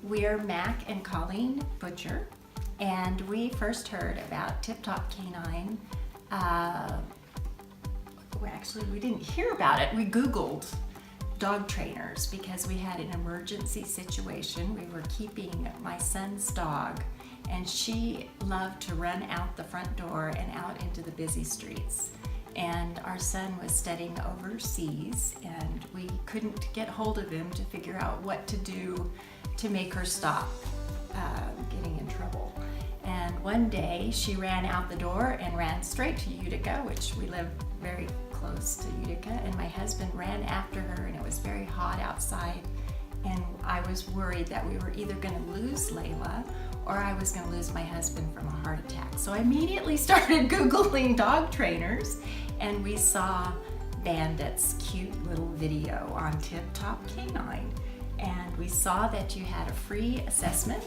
We're Mac and Colleen Butcher, and we first heard about Tip Top Canine. Actually, we didn't hear about it. We Googled dog trainers because we had an emergency situation. We were keeping my son's dog, and she loved to run out the front door and out into the busy streets. And our son was studying overseas, and we couldn't get hold of him to figure out what to do to make her stop getting in trouble. And one day she ran out the door and ran straight to Utica, which we live very close to Utica, and my husband ran after her, and it was very hot outside, and I was worried that we were either going to lose Layla or I was going to lose my husband from a heart attack. So I immediately started Googling dog trainers, and we saw Bandit's cute little video on Tip Top Canine, and we saw that you had a free assessment,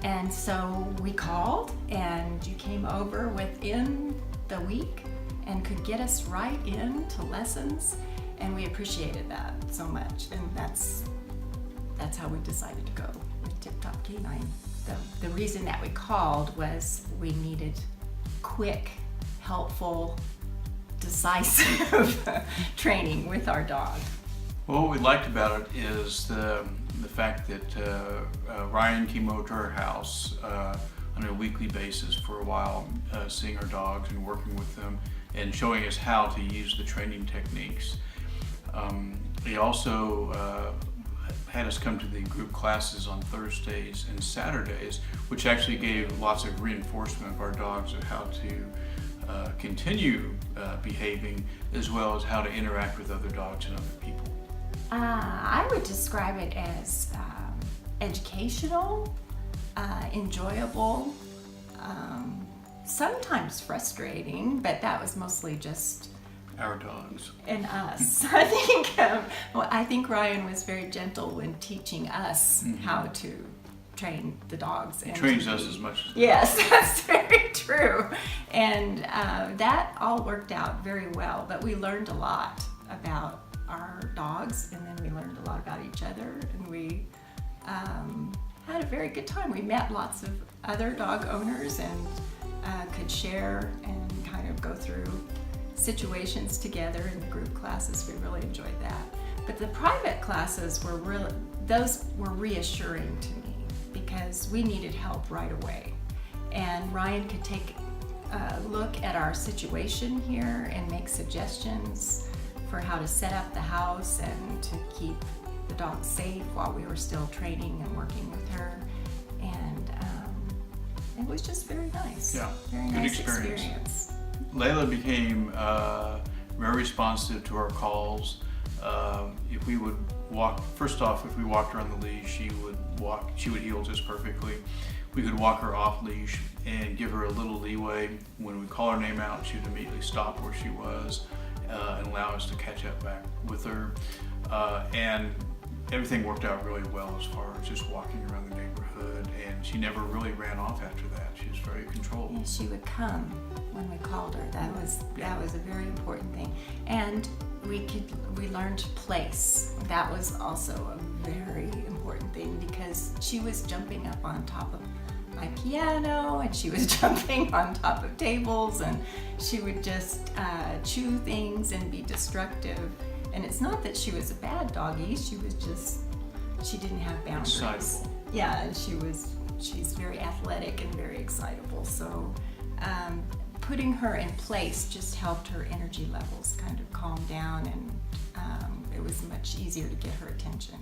and so we called, and you came over within the week and could get us right into lessons, and we appreciated that so much, and that's how we decided to go with Tip Top Canine. The reason that we called was we needed quick, helpful, decisive training with our dog. Well, what we liked about it is the fact that Ryan came over to our house on a weekly basis for a while, seeing our dogs and working with them and showing us how to use the training techniques. He also had us come to the group classes on Thursdays and Saturdays, which actually gave lots of reinforcement of our dogs of how to continue behaving, as well as how to interact with other dogs and other people. I would describe it as educational, enjoyable, sometimes frustrating, but that was mostly just Our dogs. and us. I think Ryan was very gentle when teaching us how to train the dogs. He trains us as much as yes, that's very true. And that all worked out very well, but we learned a lot about our dogs, and then we learned a lot about each other, and we had a very good time. We met lots of other dog owners and could share and kind of go through situations together in the group classes. We really enjoyed that. But the private classes were reassuring to me because we needed help right away. And Ryan could take a look at our situation here and make suggestions for how to set up the house and to keep the dog safe while we were still training and working with her. And it was just very nice. Yeah, very good nice experience. Layla became very responsive to our calls. If we would walk, first off, if we walked her on the leash, she would heel just perfectly. We could walk her off leash and give her a little leeway. When we call her name out, she would immediately stop where she was and allow us to catch up back with her. And everything worked out really well as far as just walking around the neighborhood, and she never really ran off after that. She was very controlled. And she would come when we called her. That was a very important thing. And we learned place. That was also a very important thing because she was jumping up on top of my piano, and she was jumping on top of tables, and she would just chew things and be destructive. And it's not that she was a bad doggy, she didn't have boundaries. Excitable. Yeah, and she's very athletic and very excitable. So putting her in place just helped her energy levels kind of calm down, and it was much easier to get her attention.